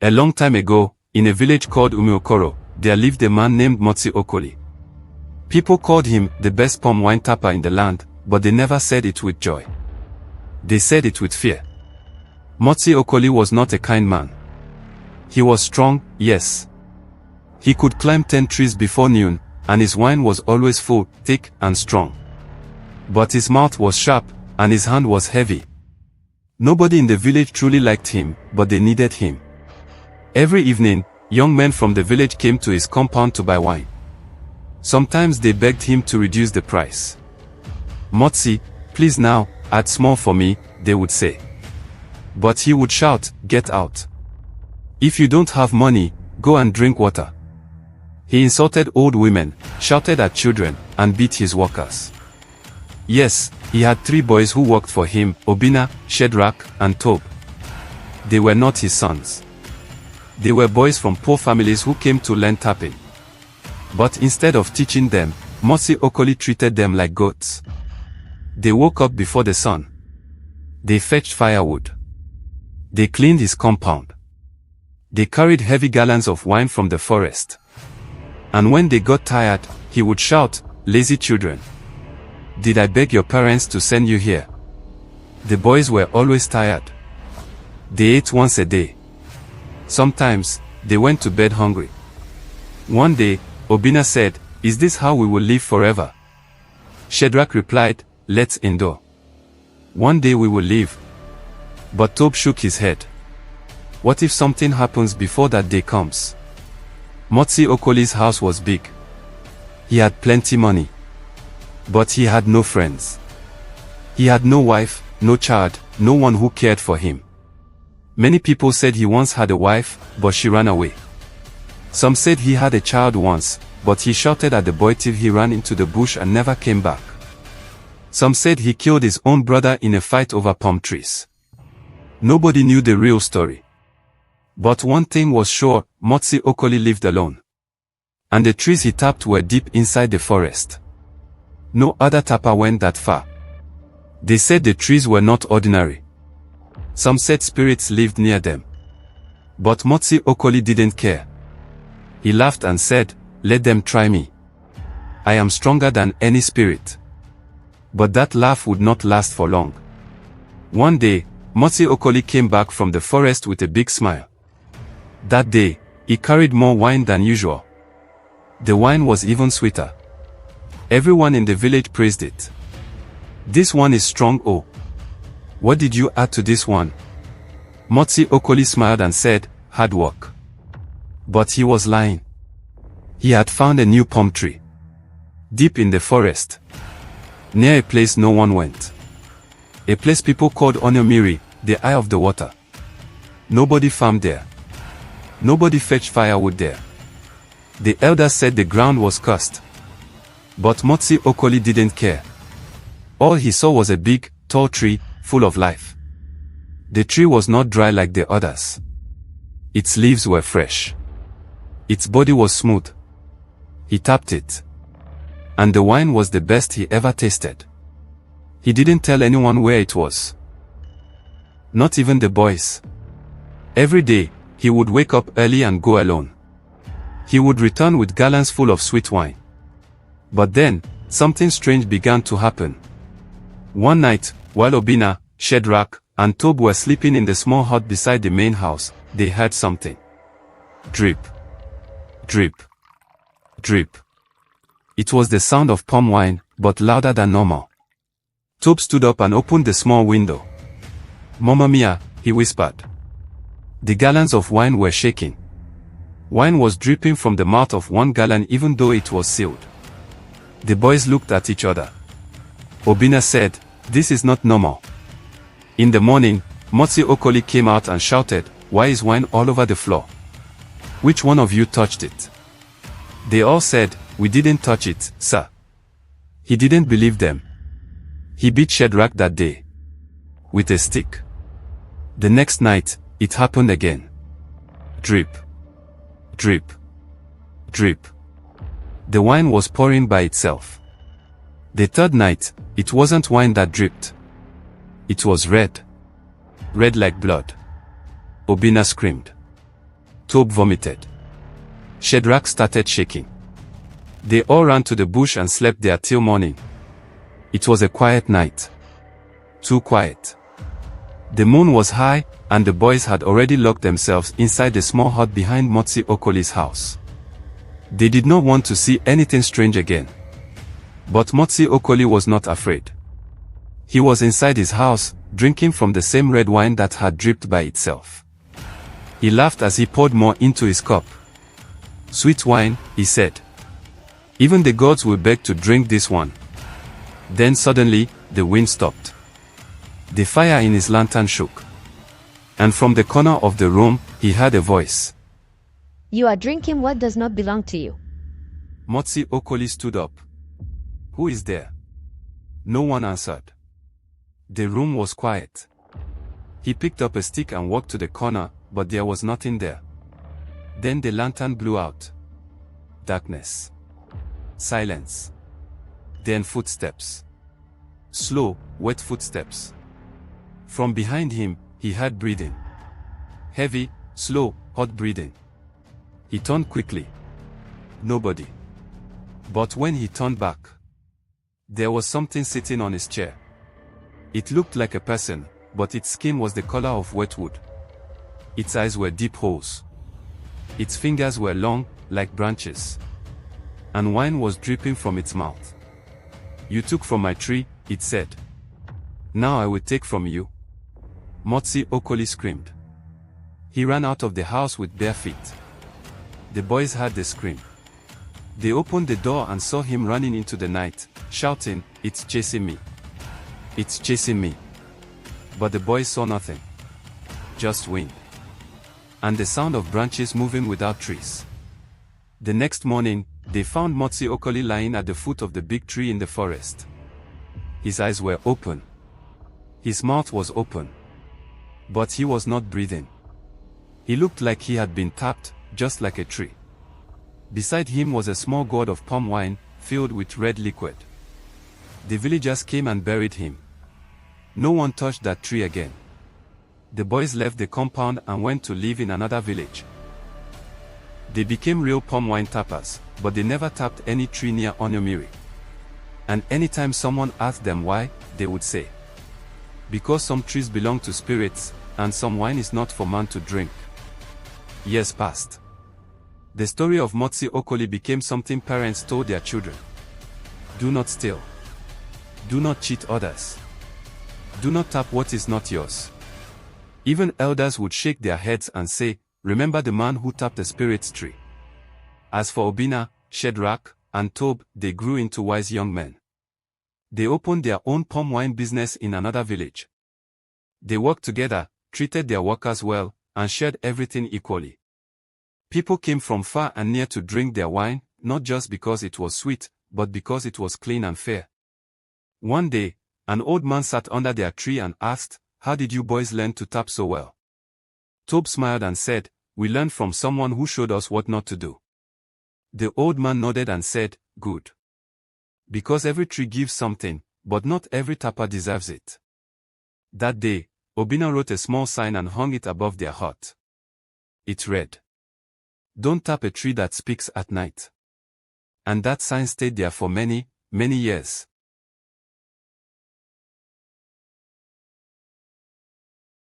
A long time ago, in a village called Umuokoro, there lived a man named Mazi Okolie. People called him the best palm wine tapper in the land, but they never said it with joy. They said it with fear. Mazi Okolie was not a kind man. He was strong, yes. He could climb 10 trees before noon, and his wine was always full, thick, and strong. But his mouth was sharp, and his hand was heavy. Nobody in the village truly liked him, but they needed him. Every evening, young men from the village came to his compound to buy wine. Sometimes they begged him to reduce the price. "Mazi, please now, add small for me," they would say. But he would shout, "Get out. If you don't have money, go and drink water." He insulted old women, shouted at children, and beat his workers. Yes, he had 3 boys who worked for him, Obinna, Shadrach, and Tob. They were not his sons. They were boys from poor families who came to learn tapping. But instead of teaching them, Mazi Okolie treated them like goats. They woke up before the sun. They fetched firewood. They cleaned his compound. They carried heavy gallons of wine from the forest. And when they got tired, he would shout, "Lazy children. Did I beg your parents to send you here?" The boys were always tired. They ate once a day. Sometimes, they went to bed hungry. One day, Obinna said, "Is this how we will live forever?" Shadrach replied, "Let's endure. One day we will live." But Tob shook his head. What if something happens before that day comes? Mazi Okolie's house was big. He had plenty money. But he had no friends. He had no wife, no child, no one who cared for him. Many people said he once had a wife, but she ran away. Some said he had a child once, but he shouted at the boy till he ran into the bush and never came back. Some said he killed his own brother in a fight over palm trees. Nobody knew the real story. But one thing was sure, Mazi Okolie lived alone. And the trees he tapped were deep inside the forest. No other tapper went that far. They said the trees were not ordinary. Some said spirits lived near them. But Mazi Okolie didn't care. He laughed and said, "Let them try me. I am stronger than any spirit." But that laugh would not last for long. One day, Mazi Okolie came back from the forest with a big smile. That day, he carried more wine than usual. The wine was even sweeter. Everyone in the village praised it. "This one is strong, oh. What did you add to this one?" Mazi Okolie smiled and said, "Hard work." But he was lying. He had found a new palm tree. Deep in the forest. Near a place no one went. A place people called Onomiri, the eye of the water. Nobody farmed there. Nobody fetched firewood there. The elders said the ground was cursed. But Mazi Okolie didn't care. All he saw was a big, tall tree, full of life. The tree was not dry like the others. Its leaves were fresh. Its body was smooth. He tapped it. And the wine was the best he ever tasted. He didn't tell anyone where it was. Not even the boys. Every day, he would wake up early and go alone. He would return with gallons full of sweet wine. But then, something strange began to happen. One night, while Obinna, Shadrach, and Tob were sleeping in the small hut beside the main house, they heard something. Drip. Drip. Drip. It was the sound of palm wine, but louder than normal. Tob stood up and opened the small window. "Mamma mia," he whispered. The gallons of wine were shaking. Wine was dripping from the mouth of 1 gallon even though it was sealed. The boys looked at each other. Obinna said, "This is not normal." In the morning, Mazi Okolie came out and shouted, "Why is wine all over the floor? Which one of you touched it?" They all said, "We didn't touch it, sir." He didn't believe them. He beat Shadrach that day. With a stick. The next night, it happened again. Drip. Drip. Drip. The wine was pouring by itself. The third night, it wasn't wine that dripped. It was red. Red like blood. Obinna screamed. Tob vomited. Shadrach started shaking. They all ran to the bush and slept there till morning. It was a quiet night. Too quiet. The moon was high, and the boys had already locked themselves inside the small hut behind Mazi Okolie's house. They did not want to see anything strange again. But Mazi Okolie was not afraid. He was inside his house, drinking from the same red wine that had dripped by itself. He laughed as he poured more into his cup. "Sweet wine," he said. "Even the gods will beg to drink this one." Then suddenly, the wind stopped. The fire in his lantern shook. And from the corner of the room, he heard a voice. "You are drinking what does not belong to you." Mazi Okolie stood up. "Who is there?" No one answered. The room was quiet. He picked up a stick and walked to the corner, but there was nothing there. Then the lantern blew out. Darkness. Silence. Then footsteps. Slow, wet footsteps. From behind him, he heard breathing. Heavy, slow, hot breathing. He turned quickly. Nobody. But when he turned back, there was something sitting on his chair. It looked like a person, but its skin was the color of wet wood. Its eyes were deep holes. Its fingers were long, like branches. And wine was dripping from its mouth. "You took from my tree," it said. "Now I will take from you." Mazi Okolie screamed. He ran out of the house with bare feet. The boys heard the scream. They opened the door and saw him running into the night, shouting, "It's chasing me! It's chasing me!" But the boys saw nothing. Just wind. And the sound of branches moving without trees. The next morning, they found Mazi Okolie lying at the foot of the big tree in the forest. His eyes were open. His mouth was open. But he was not breathing. He looked like he had been tapped, just like a tree. Beside him was a small gourd of palm wine, filled with red liquid. The villagers came and buried him. No one touched that tree again. The boys left the compound and went to live in another village. They became real palm wine tappers, but they never tapped any tree near Onyomiri. And anytime someone asked them why, they would say, "Because some trees belong to spirits, and some wine is not for man to drink." Years passed. The story of Mazi Okolie became something parents told their children. Do not steal. Do not cheat others. Do not tap what is not yours. Even elders would shake their heads and say, "Remember the man who tapped the spirit's tree." As for Obinna, Shadrach, and Tob, they grew into wise young men. They opened their own palm wine business in another village. They worked together, treated their workers well, and shared everything equally. People came from far and near to drink their wine, not just because it was sweet, but because it was clean and fair. One day, an old man sat under their tree and asked, "How did you boys learn to tap so well?" Tob smiled and said, "We learned from someone who showed us what not to do." The old man nodded and said, "Good. Because every tree gives something, but not every tapper deserves it." That day, Obinna wrote a small sign and hung it above their hut. It read, "Don't tap a tree that speaks at night." And that sign stayed there for many, many years.